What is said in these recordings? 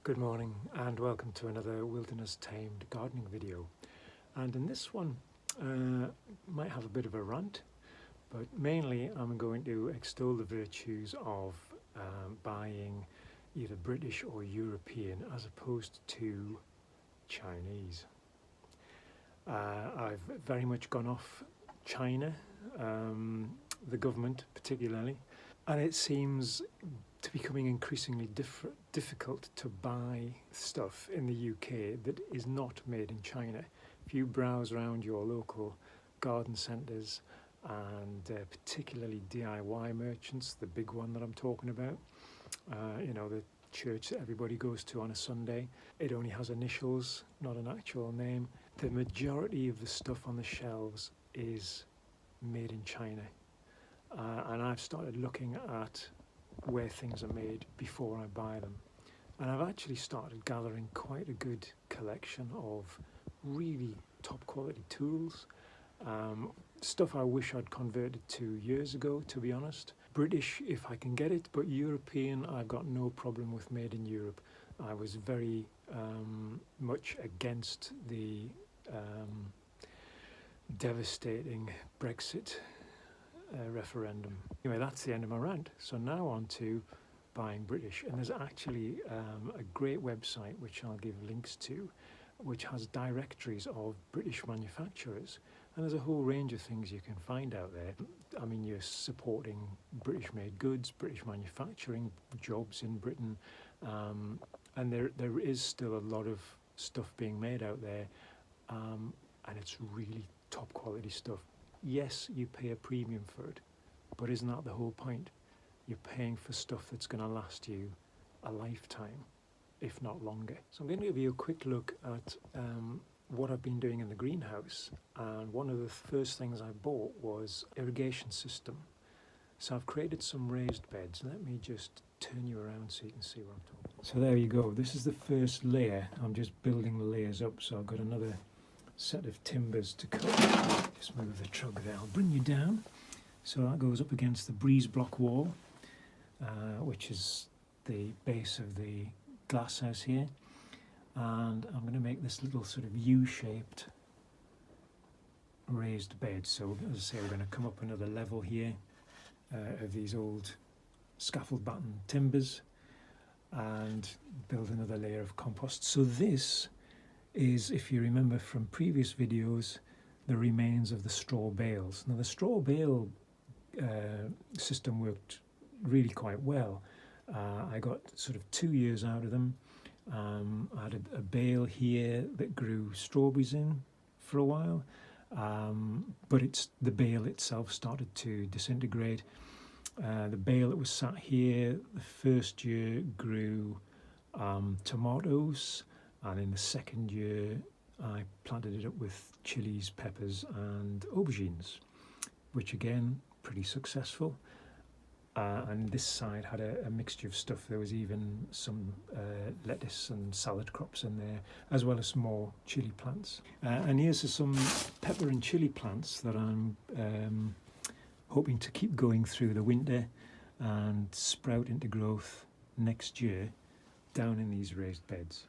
Good morning and welcome to another wilderness tamed gardening video. And in this one, might have a bit of a rant, but mainly I'm going to extol the virtues of buying either British or European as opposed to Chinese. I've very much gone off China, the government particularly, and it seems to becoming increasingly difficult to buy stuff in the UK that is not made in China. If you browse around your local garden centres and particularly DIY merchants, the big one that I'm talking about, the church that everybody goes to on a Sunday, it only has initials, not an actual name. The majority of the stuff on the shelves is made in China. And I've started looking at where things are made before I buy them. And I've actually started gathering quite a good collection of really top quality tools. Stuff I wish I'd converted to years ago, to be honest. British if I can get it, but European I've got no problem with made in Europe. I was very much against the devastating Brexit referendum. Anyway, that's the end of my rant. So now on to buying British. And there's actually a great website which I'll give links to, which has directories of British manufacturers. And there's a whole range of things you can find out there. I mean, you're supporting British made goods, British manufacturing, jobs in Britain. And there is still a lot of stuff being made out there. And it's really top quality stuff. Yes, you pay a premium for it, but isn't that the whole point? You're paying for stuff that's going to last you a lifetime, if not longer. So I'm going to give you a quick look at what I've been doing in the greenhouse. And one of the first things I bought was irrigation system. So I've created some raised beds. Let me just turn you around so you can see what I'm talking about. So there you go. This is the first layer. I'm just building the layers up. So I've got another set of timbers to cut. Just move the truck there. I'll bring you down. So that goes up against the breeze block wall, which is the base of the glass house here. And I'm going to make this little sort of U-shaped raised bed. So as I say, we're going to come up another level here of these old scaffold batten timbers and build another layer of compost. So this is, if you remember from previous videos, the remains of the straw bales. Now the straw bale system worked really quite well. I got sort of 2 years out of them. I had a bale here that grew strawberries in for a while, but the bale itself started to disintegrate. The bale that was sat here the first year grew tomatoes, and in the second year I planted it up with chilies, peppers and aubergines, which again pretty successful. And this side had a mixture of stuff. There was even some lettuce and salad crops in there, as well as some more chili plants. And here's some pepper and chili plants that I'm hoping to keep going through the winter and sprout into growth next year down in these raised beds.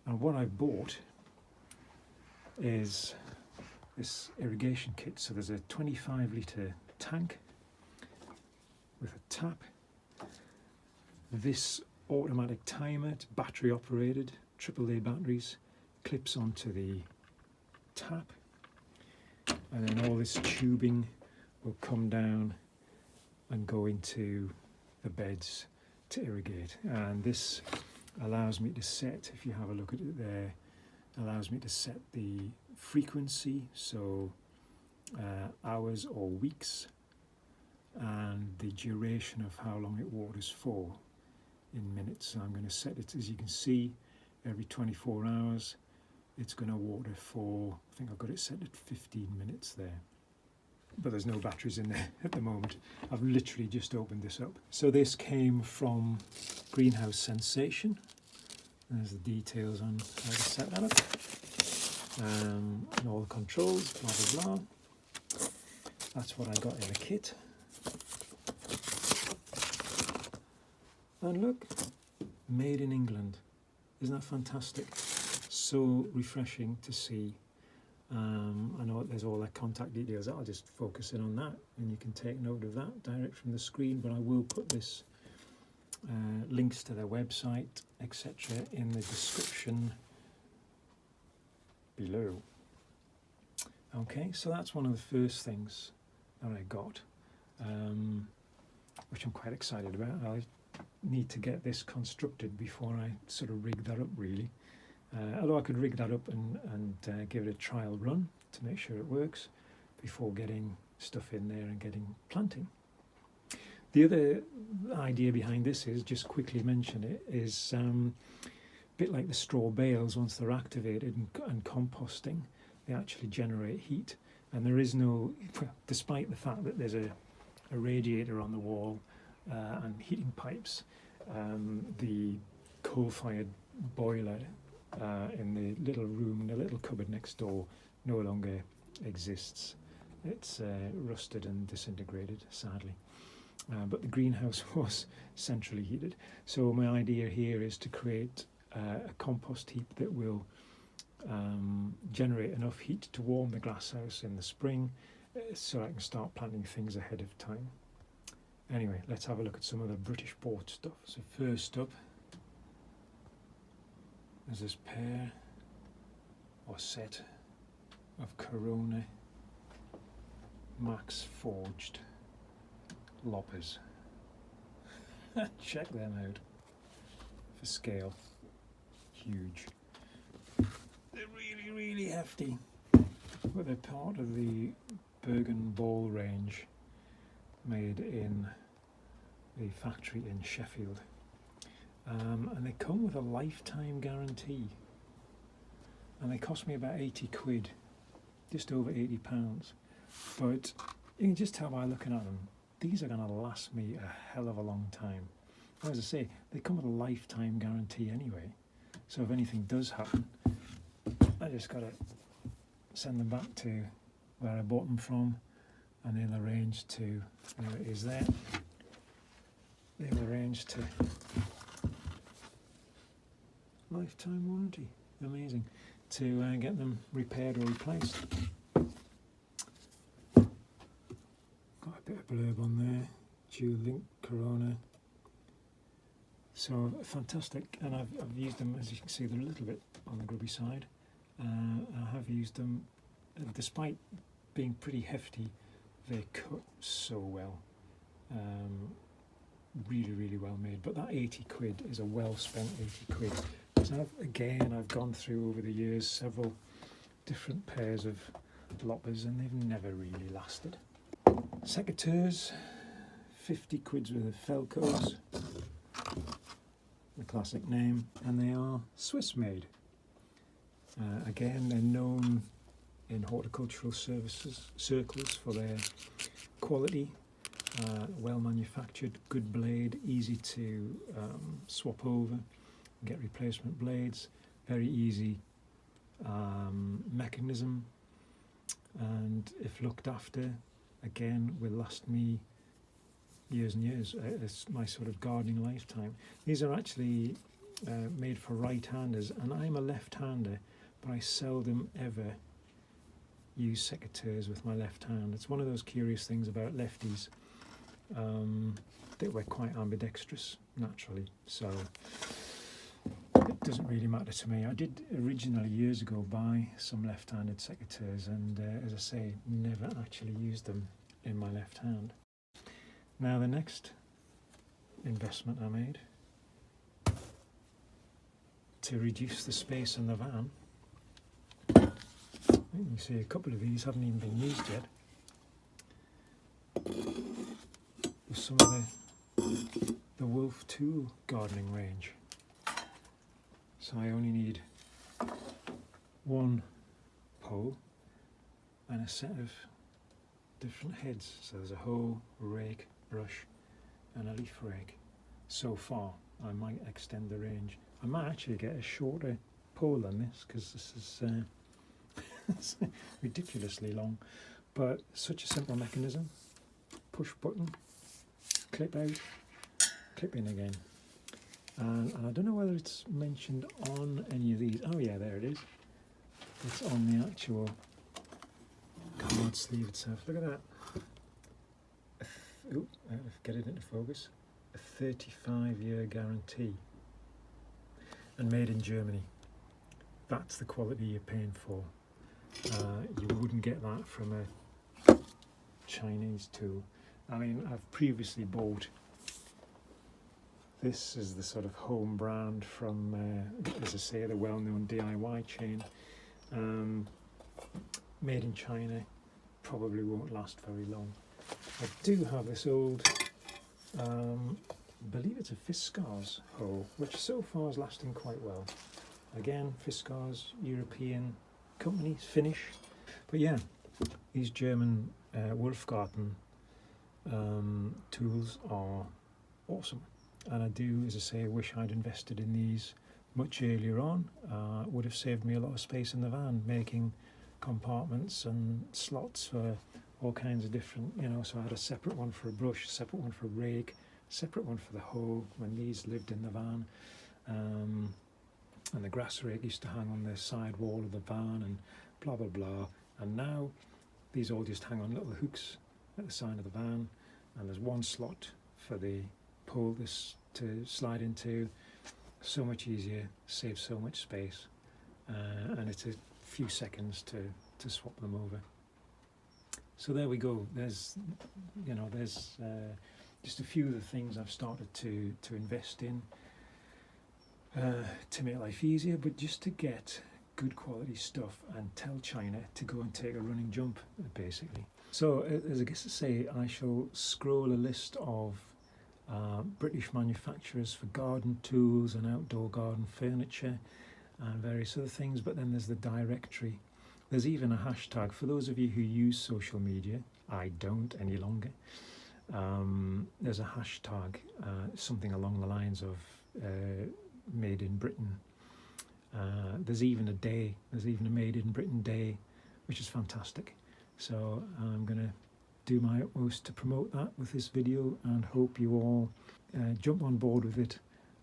And what I've bought is this irrigation kit. So there's a 25 litre tank with a tap. This automatic timer, it's battery operated, AAA batteries, clips onto the tap. And then all this tubing will come down and go into the beds to irrigate. And this allows me to set, if you have a look at it there, allows me to set the frequency, so hours or weeks, and the duration of how long it waters for in minutes. So I'm going to set it, as you can see, every 24 hours it's going to water for, I think I've got it set at 15 minutes there. But there's no batteries in there at the moment. I've literally just opened this up. So this came from Greenhouse Sensation. There's the details on how to set that up. And all the controls, blah, blah, blah. That's what I got in the kit. And look, made in England. Isn't that fantastic? So refreshing to see. I know there's all their contact details. I'll just focus in on that, and you can take note of that direct from the screen, but I will put this links to their website, etc. in the description below. Okay, so that's one of the first things that I got, which I'm quite excited about. I need to get this constructed before I sort of rig that up, really. Although I could rig that up and give it a trial run to make sure it works before getting stuff in there and getting planting. The other idea behind this is, just quickly mention it, is a bit like the straw bales. Once they're activated and composting, they actually generate heat, and there is no, despite the fact that there's a radiator on the wall and heating pipes, the coal-fired boiler in the little room, the little cupboard next door, no longer exists. It's rusted and disintegrated, sadly. But the greenhouse was centrally heated. So my idea here is to create a compost heap that will generate enough heat to warm the glasshouse in the spring, so I can start planting things ahead of time. Anyway, let's have a look at some of the British bought stuff. So first up, there's this pair or set of Corona Max Forged loppers. Check them out for scale. Huge. They're really, really hefty. But they're part of the Bergen Ball range made in the factory in Sheffield. And they come with a lifetime guarantee. And they cost me about 80 quid, just over £80. But you can just tell by looking at them, these are going to last me a hell of a long time. As I say, they come with a lifetime guarantee anyway. So if anything does happen, I just got to send them back to where I bought them from, and they'll arrange to, there it is there, they'll arrange to lifetime warranty, amazing, to get them repaired or replaced. Got a bit of blurb on there, dual link Corona. So fantastic, and I've used them, as you can see, they're a little bit on the grubby side. I have used them, despite being pretty hefty, they cut so well. Really, really well made. But that 80 quid is a well spent 80 quid. So I've gone through over the years several different pairs of loppers, and they've never really lasted. Secateurs, 50 quids worth of Felcos, the classic name, and they are Swiss made. Again, they're known in horticultural services circles for their quality, well manufactured, good blade, easy to swap over, get replacement blades, very easy mechanism, and if looked after, again, will last me years and years. It's my sort of gardening lifetime. These are actually made for right-handers, and I'm a left-hander, but I seldom ever use secateurs with my left hand. It's one of those curious things about lefties, that we're quite ambidextrous naturally, so it doesn't really matter to me. I did originally years ago buy some left-handed secateurs, and as I say, never actually used them in my left hand. Now the next investment I made to reduce the space in the van, you can see a couple of these haven't even been used yet, with some of the Wolf Tool gardening range. So I only need one pole and a set of different heads. So there's a hoe, rake, brush and a leaf rake. So far I might extend the range. I might actually get a shorter pole than this, because this is it's ridiculously long, but such a simple mechanism. Push button, clip out, clip in again. And I don't know whether it's mentioned on any of these. Oh yeah, there it is. It's on the actual card sleeve itself. Look at that. Oh, I have to get it into focus. A 35-year guarantee. And made in Germany. That's the quality you're paying for. You wouldn't get that from a Chinese tool. I mean, I've previously bought, this is the sort of home brand from, as I say, the well-known DIY chain. Made in China, probably won't last very long. I do have this old, I believe it's a Fiskars hoe, which so far is lasting quite well. Again, Fiskars, European company, Finnish. But yeah, these German Wolfgarten tools are awesome. And I do, as I say, wish I'd invested in these much earlier on. It would have saved me a lot of space in the van, making compartments and slots for all kinds of different, so I had a separate one for a brush, a separate one for a rake, a separate one for the hoe when these lived in the van. And the grass rake used to hang on the side wall of the van and blah, blah, blah. And now these all just hang on little hooks at the side of the van. And there's one slot for the pole this to slide into. So much easier, saves so much space. And it's a few seconds to swap them over. So there we go. There's just a few of the things I've started to invest in to make life easier, but just to get good quality stuff and tell China to go and take a running jump, basically. So as I guess to say, I shall scroll a list of British manufacturers for garden tools and outdoor garden furniture and various other things, but then there's the directory. There's even a hashtag for those of you who use social media. I don't any longer. There's a hashtag, something along the lines of Made in Britain. There's even a day, there's even a Made in Britain day, which is fantastic. So I'm going to do my utmost to promote that with this video and hope you all jump on board with it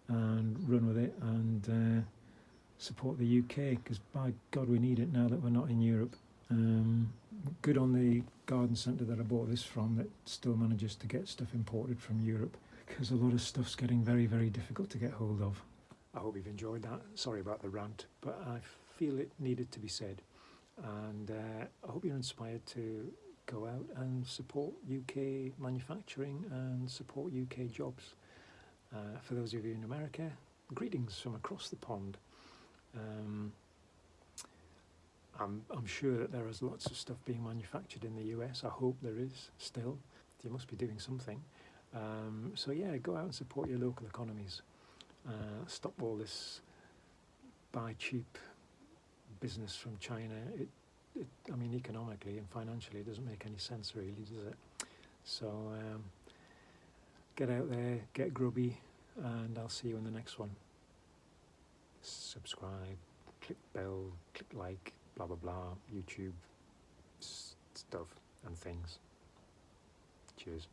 and run with it and support the UK, because by God we need it now that we're not in Europe. Good on the garden centre that I bought this from that still manages to get stuff imported from Europe, because a lot of stuff's getting very, very difficult to get hold of. I hope you've enjoyed that. Sorry about the rant, but I feel it needed to be said. And I hope you're inspired to go out and support UK manufacturing and support UK jobs. For those of you in America, greetings from across the pond. I'm sure that there is lots of stuff being manufactured in the US. I hope there is still. You must be doing something. So yeah, go out and support your local economies. Stop all this buy cheap business from China. I mean, economically and financially, it doesn't make any sense really, does it? So get out there, get grubby, and I'll see you in the next one. Subscribe, click bell, click like, blah blah blah, YouTube stuff and things. Cheers.